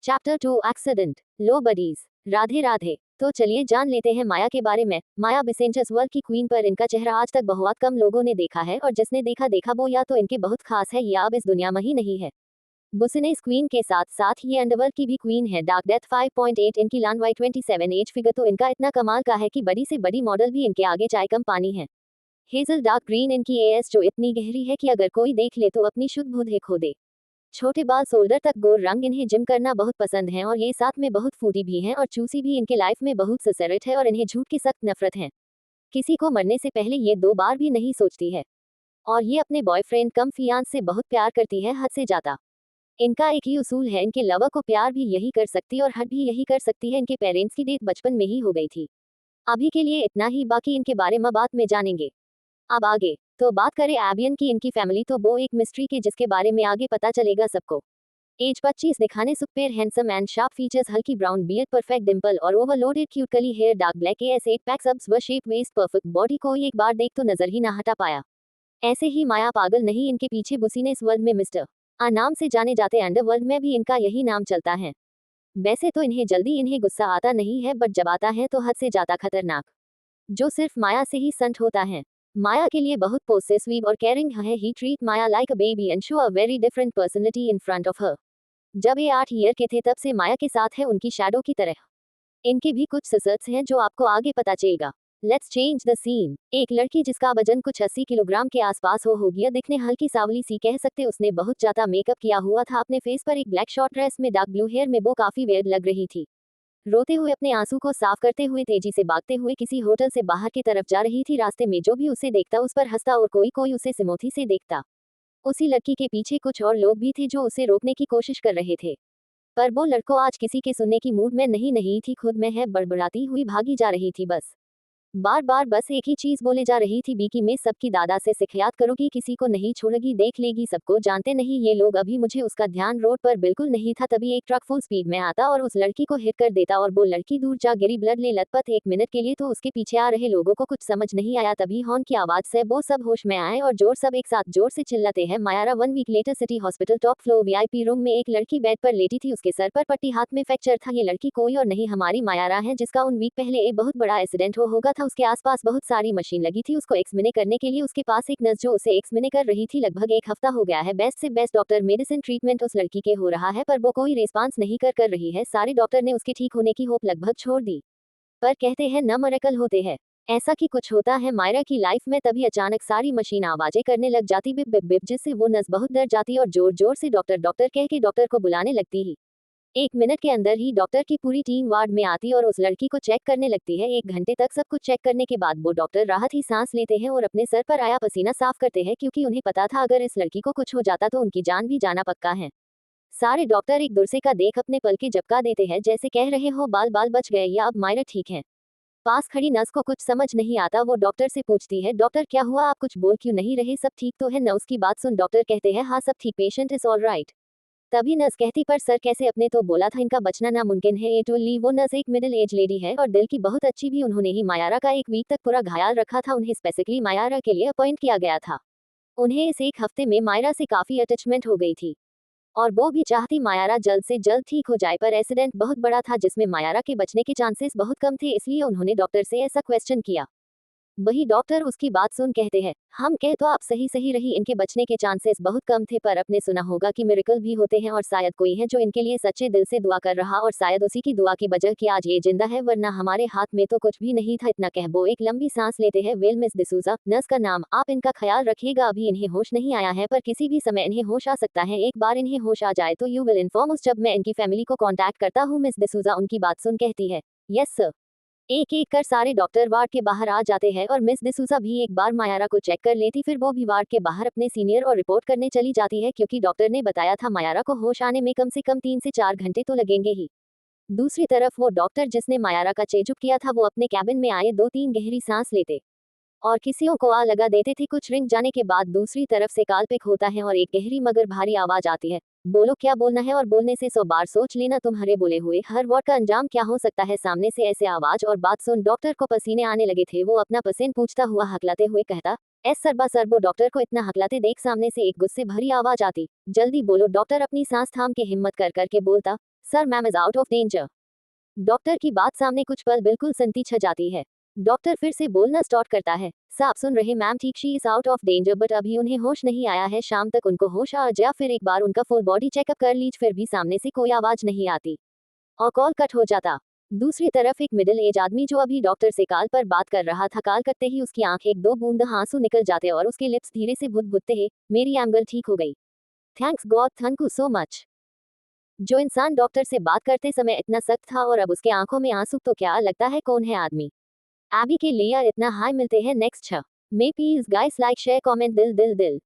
Chapter 2 accident. लो buddies, Radhe Radhe. तो चलिए जान लेते हैं माया के बारे में। माया बिसेंचस वर्ल्ड की क्वीन, पर इनका चेहरा आज तक बहुत कम लोगों ने देखा है, और जिसने देखा देखा वो या तो इनके बहुत खास है या अब इस दुनिया में ही नहीं है। बुसिनेस क्वीन के साथ साथ ये अंडरवर्ल्ड की भी क्वीन है। डार्क डेथ 5.8 इनकी लानवाई 27 एज फिगर तो इनका इतना कमाल का है कि बड़ी से बड़ी मॉडल भी इनके आगे चाय कम पानी है। हेजल डार्क ग्रीन इनकी एएस जो इतनी गहरी है कि अगर कोई देख ले तो अपनी शुद्ध बुद्ध खो दे। छोटे बाल शोल्डर तक गोर रंग, इन्हें जिम करना बहुत पसंद है और ये साथ में बहुत फूडी भी हैं और चूसी भी। इनके लाइफ में बहुत ससरट है और इन्हें झूठ की सख्त नफरत है। किसी को मरने से पहले ये 2 बार भी नहीं सोचती है। और ये अपने बॉयफ्रेंड कम फियांस से बहुत प्यार करती है, हद से ज्यादा। इनका एक ही उसूल है, इनके लवर को प्यार भी यही कर सकती और हद भी यही कर सकती है। इनके पेरेंट्स की डेथ बचपन में ही हो गई थी। अभी के लिए इतना ही, बाकी इनके बारे में बाद में जानेंगे। अब आगे तो बात करें एबियन की। इनकी फैमिली तो वो एक मिस्ट्री के जिसके बारे में आगे पता चलेगा सबको। एज 25 दिखाने, super handsome and sharp features, हल्की ब्राउन बियर्ड, परफेक्ट डिंपल और overloaded cute curly hair, dark black एस 8 पैक्स, अब्स व शेप वेस्ट, परफेक्ट बॉडी को एक बार देख तो नजर ही ना हटा पाया। ऐसे ही माया पागल नहीं, इनके पीछे बुसीनेस वर्ल्ड में मिस्टर आ नाम से जाने जाते अंडरवर्ल्ड में भी इनका यही नाम चलता है। वैसे तो इन्हें गुस्सा आता नहीं है, बट जब आता है तो हद से ज्यादा खतरनाक, जो सिर्फ माया से ही संट होता है। माया के लिए बहुत पोसेसिव और केयरिंग है। He treat Maya like a baby and show a very different personality in front of her. जब ये 8 ईयर के थे तब से माया के साथ है, उनकी शैडो की तरह। इनके भी कुछ सिसर्ट्स हैं जो आपको आगे पता चलेगा। Let's change the scene. एक लड़की जिसका वजन कुछ 80 किलोग्राम के आसपास होगी, दिखने हल्की सावली सी कह सकते। उसने बहुत ज्यादा मेकअप किया हुआ था अपने फेस पर। एक ब्लैक शॉर्ट ड्रेस में डार्क ब्लू हेयर में वो काफी वेयर लग रही थी। रोते हुए अपने आंसू को साफ करते हुए तेजी से भागते हुए किसी होटल से बाहर की तरफ जा रही थी। रास्ते में जो भी उसे देखता उस पर हंसता और कोई कोई उसे सिमोथी से देखता। उसी लड़की के पीछे कुछ और लोग भी थे जो उसे रोकने की कोशिश कर रहे थे, पर वो लड़को आज किसी के सुनने की मूड में नहीं थी। खुद में है बड़बड़ाती हुई भागी जा रही थी। बस बार बार बस एक ही चीज बोले जा रही थी, बी की मैं सबकी दादा से शिकायत करूंगी, किसी को नहीं छोड़ेगी, देख लेगी सबको, जानते नहीं ये लोग। अभी मुझे उसका ध्यान रोड पर बिल्कुल नहीं था, तभी एक ट्रक फुल स्पीड में आता और उस लड़की को हिट कर देता और वो लड़की दूर जा गिरी, ब्लड ले लथपथ। 1 मिनट के लिए तो उसके पीछे आ रहे लोगों को कुछ समझ नहीं आया, तभी हॉर्न की आवाज से वो सब होश में आए और सब एक साथ जोर से चिल्लाते हैं Mayra. 1 week later city hospital top floor VIP room में एक लड़की बेड पर लेटी थी। उसके सर पर पट्टी, हाथ में फ्रैक्चर था। ये लड़की कोई और नहीं हमारी मायारा है, जिसका 1 वीक पहले एक बहुत बड़ा एक्सीडेंट होगा था। उसके आसपास बहुत सारी मशीन लगी थी उसको एक्समिने करने के लिए। उसके पास एक नर्स जो उसे एक्समिने कर रही थी। लगभग 1 हफ्ता हो गया है। बेस्ट से बेस्ट डॉक्टर मेडिसिन ट्रीटमेंट उस लड़की के हो रहा है, पर वो कोई रिस्पांस नहीं कर रही है। सारे डॉक्टर ने उसके ठीक होने की होप लगभग छोड़ दी, पर कहते हैं न मरेकल होते हैं। ऐसा कि कुछ होता है मायरा की लाइफ में, तभी अचानक सारी मशीन आवाजें करने लग जाती, बिप बिप बिप, जिससे वो नर्स बहुत डर जाती और जोर जोर से डॉक्टर डॉक्टर कह के डॉक्टर को बुलाने लगती ही। 1 मिनट के अंदर ही डॉक्टर की पूरी टीम वार्ड में आती और उस लड़की को चेक करने लगती है। 1 घंटे तक सब कुछ चेक करने के बाद वो डॉक्टर राहत ही सांस लेते हैं और अपने सर पर आया पसीना साफ करते हैं, क्योंकि उन्हें पता था अगर इस लड़की को कुछ हो जाता तो उनकी जान भी जाना पक्का है। सारे डॉक्टर एक दूसरे का देख अपने पल के झपका देते हैं, जैसे कह रहे हो बाल बाल बच गए या अब मायरा ठीक है। पास खड़ी नर्स को कुछ समझ नहीं आता, वो डॉक्टर से पूछती है, डॉक्टर क्या हुआ, आप कुछ बोल क्यों नहीं रहे, सब ठीक तो है। नर्स की बात सुन डॉक्टर कहते हैं, हाँ सब ठीक, पेशेंट इज ऑल राइट। तभी नर्स कहती, पर सर कैसे, अपने तो बोला था इनका बचना नामुमकिन है। It will leave. वो नर्स एक मिडिल एज लेडी है और दिल की बहुत अच्छी भी। उन्होंने ही मायारा का 1 वीक तक पूरा ख्याल रखा था। उन्हें स्पेसिफिकली मायारा के लिए अपॉइंट किया गया था। उन्हें इस 1 हफ्ते में मायरा से काफी अटैचमेंट हो गई थी और वो भी चाहती मायारा जल्द से जल्द ठीक हो जाए, पर एक्सीडेंट बहुत बड़ा था जिसमें मायारा के बचने के चांसेस बहुत कम थे, इसलिए उन्होंने डॉक्टर से ऐसा क्वेश्चन किया। वही डॉक्टर उसकी बात सुन कहते हैं, हम कह तो आप सही रही, इनके बचने के चांसेस बहुत कम थे, पर आपने सुना होगा कि मिरेकल भी होते हैं और शायद कोई है जो इनके लिए सच्चे दिल से दुआ कर रहा और शायद उसी की दुआ की वजह कि आज ये जिंदा है, वरना हमारे हाथ में तो कुछ भी नहीं था। इतना कह वो एक लंबी सांस लेते हैं। वेल मिस डिसूजा, नर्स का नाम, आप इनका ख्याल रखिएगा। अभी इन्हें होश नहीं आया है, पर किसी भी समय इन्हें होश आ सकता है। एक बार इन्हें होश आ जाए तो यू विल इन्फॉर्म उस, जब मैं इनकी फैमिली को कॉन्टैक्ट करता हूँ। मिस डिसूजा उनकी बात सुन कहती है, यस सर। एक एक कर सारे डॉक्टर वार्ड के बाहर आ जाते हैं और मिस डिसूजा भी एक बार मायारा को चेक कर लेती, फिर वो भी वार्ड के बाहर अपने सीनियर और रिपोर्ट करने चली जाती है, क्योंकि डॉक्टर ने बताया था मायारा को होश आने में कम से कम 3 से 4 घंटे तो लगेंगे ही। दूसरी तरफ वो डॉक्टर जिसने मायारा का चेकअप किया था, वो अपने कैबिन में आए 2-3 गहरी सांस लेते और किसियों को आ लगा देते थे। कुछ रिंग जाने के बाद दूसरी तरफ से कॉल पिक होता है और एक गहरी मगर भारी आवाज आती है, बोलो क्या बोलना है और बोलने से 100 बार सोच लेना, तुम्हारे बोले हुए हर वर्ड का अंजाम क्या हो सकता है। सामने से ऐसे आवाज और बात सुन डॉक्टर को पसीने आने लगे थे। वो अपना पसीन पूछता हुआ हकलाते हुए कहता, एस सरबा सर। वो डॉक्टर को इतना हकलाते देख सामने से एक गुस्से भरी आवाज आती, जल्दी बोलो। डॉक्टर अपनी सांस थाम के हिम्मत कर करके बोलता, sir ma'am is out of danger. Doctor की बात सामने कुछ पल बिल्कुल संती छ जाती है। डॉक्टर फिर से बोलना स्टार्ट करता है, सर आप सुन रहे मैम, ठीक she is out of danger but अभी उन्हें होश नहीं आया है, शाम तक उनको होश आ जाए, फिर एक बार उनका फुल बॉडी चेकअप कर लीज, फिर भी सामने से कोई आवाज नहीं आती और कॉल कट हो जाता। दूसरी तरफ एक मिडिल एज आदमी जो अभी डॉक्टर से कॉल पर बात कर रहा था, कॉल करते ही उसकी आंख एक दो बूंद आंसू निकल जाते और उसके लिप्स धीरे से भुत-भुतते हैं, मेरी एंगल ठीक हो गई, thanks God, thank you so much. जो इंसान डॉक्टर से बात करते समय इतना सख्त था और अब उसके आंखों में आंसू, तो क्या लगता है कौन है आदमी? एबी के लेयर इतना हाई मिलते हैं नेक्स्ट 6 में। Please guys like share comment दिल दिल दिल।